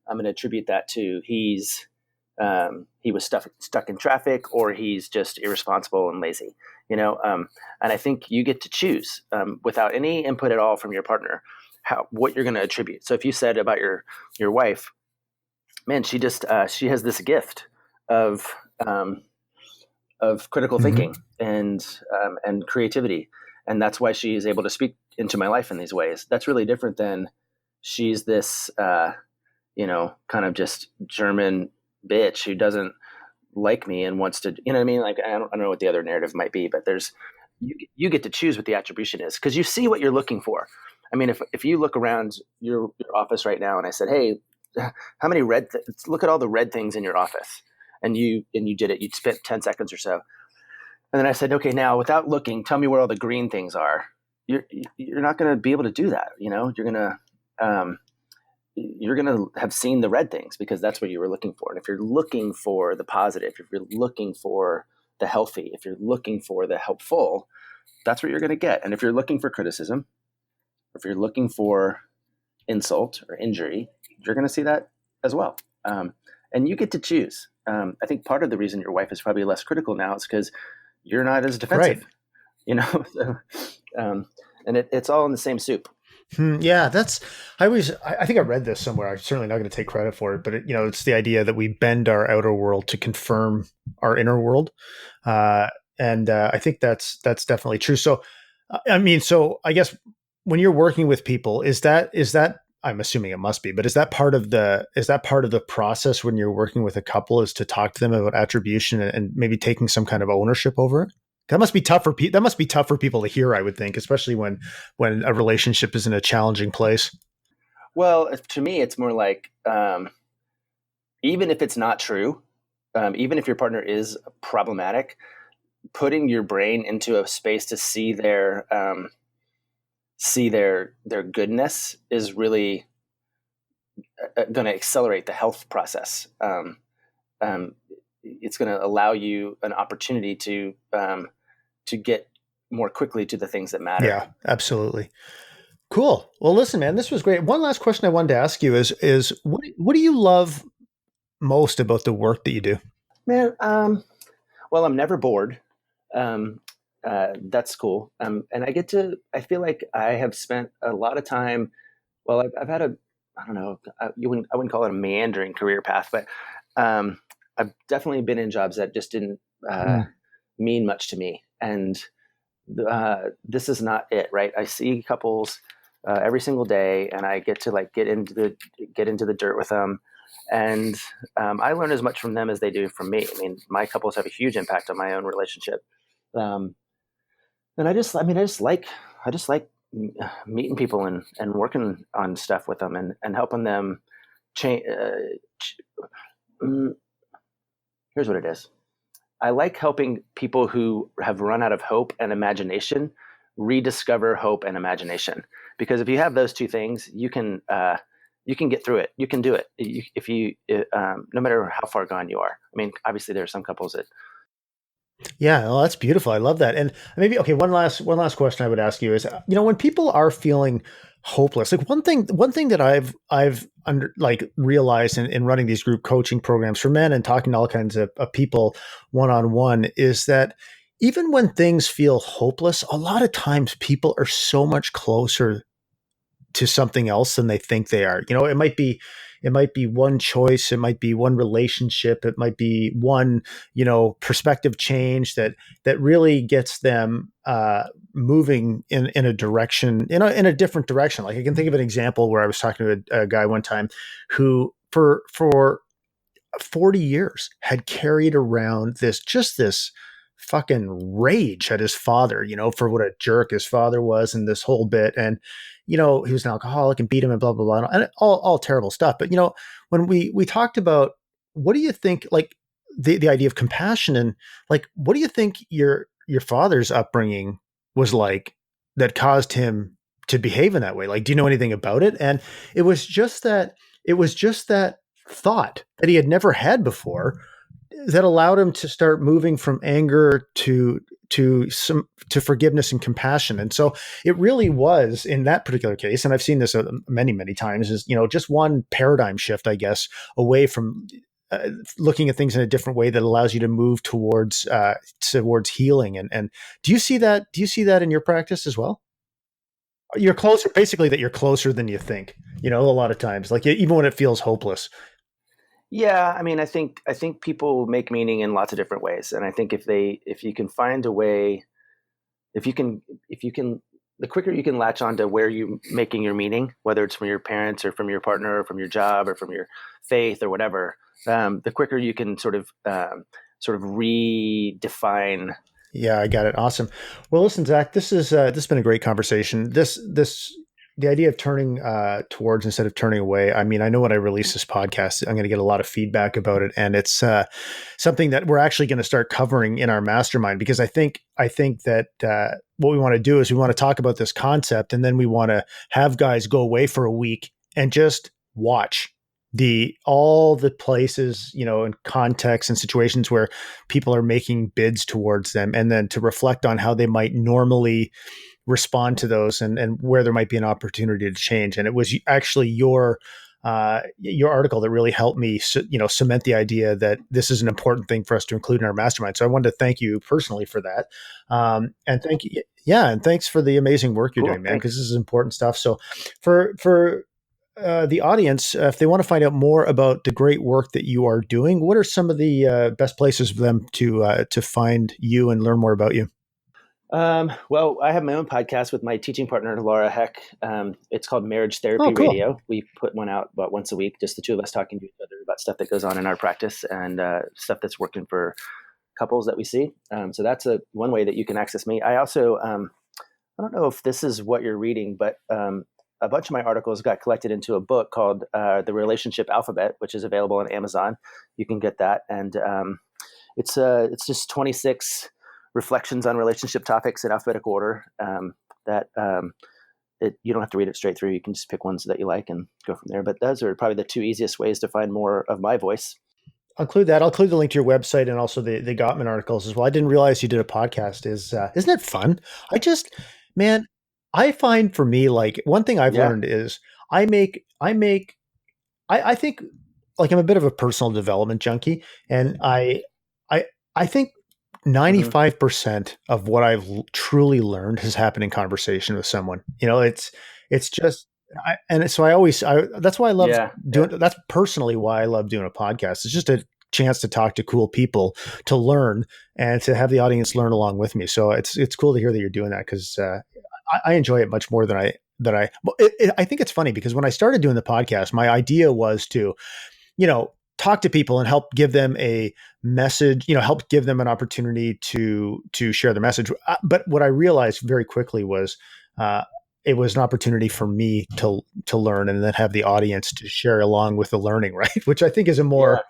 I'm going to attribute that to he was stuck in traffic, or he's just irresponsible and lazy. And I think you get to choose, without any input at all from your partner, what you're going to attribute. So if you said about your wife, man, she has this gift of um, critical Hmm. thinking and creativity, and that's why she is able to speak into my life in these ways. That's really different than she's this kind of just German bitch who doesn't like me and wants to, you know what I mean? Like, I don't know what the other narrative might be, but you get to choose what the attribution is, because you see what you're looking for. I mean, if you look around your office right now, and I said, hey, how many look at all the red things in your office, and you did it, you spent 10 seconds or so. And then I said, okay, now without looking, tell me where all the green things are. You're not going to be able to do that. Um, you're going to have seen the red things because that's what you were looking for. And if you're looking for the positive, if you're looking for the healthy, if you're looking for the helpful, that's what you're going to get. And if you're looking for criticism, if you're looking for insult or injury, you're going to see that as well. And you get to choose. I think part of the reason your wife is probably less critical now is because you're not as Right. defensive, So, um, and it's all in the same soup. Yeah, I think I read this somewhere. I'm certainly not going to take credit for it, but it's the idea that we bend our outer world to confirm our inner world. Uh, and I think that's definitely true. So, I mean, so I guess when you're working with people, is that I'm assuming it must be, but is that part of the process when you're working with a couple, is to talk to them about attribution and maybe taking some kind of ownership over it? That must be tough for people to hear, I would think, especially when a relationship is in a challenging place. Well, to me, it's more like, even if it's not true, even if your partner is problematic, putting your brain into a space to see their goodness is really going to accelerate the health process. Um, it's going to allow you an opportunity to get more quickly to the things that matter. Yeah, absolutely. Cool. Well, listen, man, this was great. One last question I wanted to ask you is what do you love most about the work that you do? Man, well, I'm never bored. Um, that's cool. And I feel like I have spent a lot of time. Well, I've had I don't know, I wouldn't call it a meandering career path, but um, I've definitely been in jobs that just didn't Mm. mean much to me. And this is not it, right? I see couples every single day, and I get to like get into the dirt with them, and I learn as much from them as they do from me. I mean, my couples have a huge impact on my own relationship, um, and I just like meeting people and working on stuff with them and helping them change. Mm, Here's what it is. I like helping people who have run out of hope and imagination rediscover hope and imagination. Because if you have those two things, you can get through it. You can do it. If you no matter how far gone you are. I mean, obviously there are some couples that Yeah, well, that's beautiful. I love that. And maybe okay, one last question I would ask you is, when people are feeling hopeless, like one thing that I've realized in running these group coaching programs for men and talking to all kinds of people one on one is that even when things feel hopeless, a lot of times people are so much closer to something else than they think they are. It might be one choice, it might be one relationship, it might be one, perspective change that really gets them moving in a direction, in a different direction. Like I can think of an example where I was talking to a guy one time who for 40 years had carried around this fucking rage at his father, for what a jerk his father was and this whole bit. And, he was an alcoholic and beat him and blah, blah, blah. And all terrible stuff. But, when we talked about what do you think, like the idea of compassion and like, what do you think your father's upbringing was like that caused him to behave in that way? Like, do you know anything about it? And it was just that, it was just that thought that he had never had before that allowed him to start moving from anger to forgiveness and compassion. And so it really was in that particular case, and I've seen this many times, is just one paradigm shift, I guess, away from looking at things in a different way that allows you to move towards healing. And do you see that? Do you see that in your practice as well? You're closer, basically, that you're closer than you think. A lot of times, like even when it feels hopeless. yeah, I mean, I think people make meaning in lots of different ways, and I think if you can find a way, if you can, the quicker you can latch on to where you're making your meaning, whether it's from your parents or from your partner or from your job or from your faith or whatever, the quicker you can sort of redefine. Yeah, I got it. Awesome. Well, listen, Zach, this has been a great conversation. This the idea of turning towards instead of turning away. I mean, I know when I release this podcast, I'm going to get a lot of feedback about it, and it's something that we're actually going to start covering in our mastermind because I think that what we want to do is we want to talk about this concept, and then we want to have guys go away for a week and just watch all the places, and contexts and situations where people are making bids towards them, and then to reflect on how they might normally respond to those, and where there might be an opportunity to change. And it was actually your article that really helped me, cement the idea that this is an important thing for us to include in our mastermind. So I wanted to thank you personally for that. And thank you. Yeah. And thanks for the amazing work you're Cool, doing, man, thanks. because this is important stuff. So for the audience, if they want to find out more about the great work that you are doing, what are some of the best places for them to find you and learn more about you? Well, I have my own podcast with my teaching partner, Laura Heck. It's called Marriage Oh, Therapy cool. Radio. We put one out about once a week, just the two of us talking to each other about stuff that goes on in our practice and stuff that's working for couples that we see. So that's one way that you can access me. I also, I don't know if this is what you're reading, but a bunch of my articles got collected into a book called The Relationship Alphabet, which is available on Amazon. You can get that. And it's just 26 reflections on relationship topics in alphabetical order. You don't have to read it straight through. You can just pick ones that you like and go from there. But those are probably the two easiest ways to find more of my voice. I'll include that. I'll include the link to your website and also the Gottman articles as well. I didn't realize you did a podcast. Isn't it fun? Man, I find for me, like one thing I've learned is I think like I'm a bit of a personal development junkie, and I think 95% of what I've truly learned has happened in conversation with someone. It's just, that's why I love doing. That's personally why I love doing a podcast. It's just a chance to talk to cool people, to learn, and to have the audience learn along with me. So it's cool to hear that you're doing that, because I enjoy it much more than I think it's funny, because when I started doing the podcast, my idea was to, talk to people and help give them a message, help give them an opportunity to share the message. But what I realized very quickly was, it was an opportunity for me to learn, and then have the audience to share along with the learning, right? Which I think is a more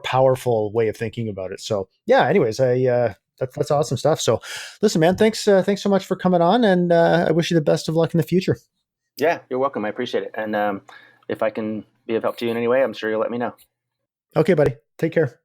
powerful way of thinking about it. So yeah, anyways, that's awesome stuff. So listen, man, thanks so much for coming on, and I wish you the best of luck in the future. Yeah, you're welcome. I appreciate it. And if I can be of help to you in any way, I'm sure you'll let me know. Okay, buddy. Take care.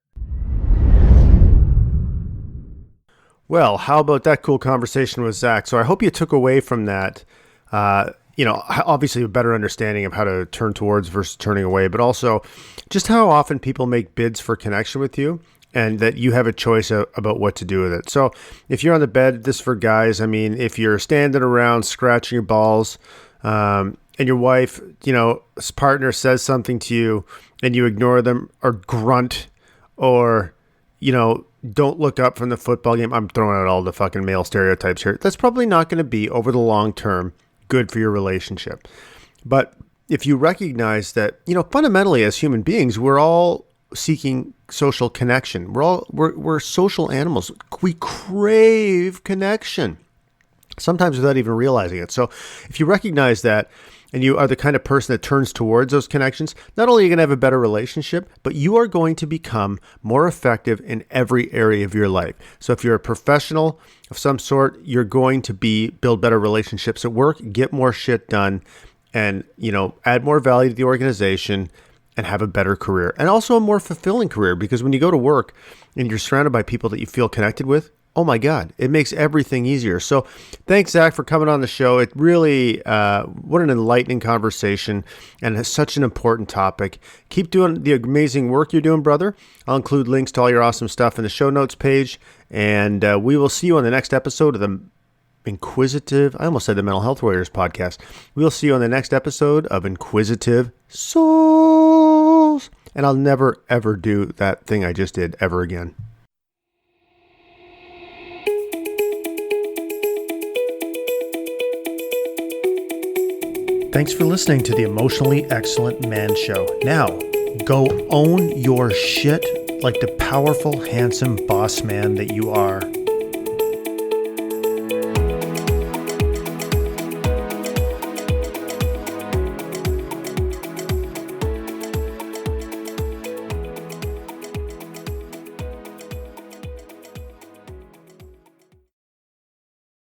Well, how about that cool conversation with Zach? So I hope you took away from that, obviously a better understanding of how to turn towards versus turning away, but also just how often people make bids for connection with you, and that you have a choice about what to do with it. So if you're on the bed, this is for guys. I mean, if you're standing around scratching your balls, and your wife, partner says something to you and you ignore them or grunt or, don't look up from the football game. I'm throwing out all the fucking male stereotypes here. That's probably not going to be, over the long term, good for your relationship. But if you recognize that, fundamentally as human beings, we're all seeking social connection. We're social animals. We crave connection, sometimes without even realizing it. So if you recognize that, and you are the kind of person that turns towards those connections, not only are you going to have a better relationship, but you are going to become more effective in every area of your life. So if you're a professional of some sort, you're going to build better relationships at work, get more shit done, and, add more value to the organization, and have a better career, and also a more fulfilling career. Because when you go to work and you're surrounded by people that you feel connected with, oh my God, it makes everything easier. So thanks, Zach, for coming on the show. It really, what an enlightening conversation, and it's such an important topic. Keep doing the amazing work you're doing, brother. I'll include links to all your awesome stuff in the show notes page. And we will see you on the next episode of the Inquisitive, I almost said the Mental Health Warriors podcast. We'll see you on the next episode of Inquisitive Souls. And I'll never, ever do that thing I just did ever again. Thanks for listening to the Emotionally Excellent Man Show. Now, go own your shit like the powerful, handsome boss man that you are.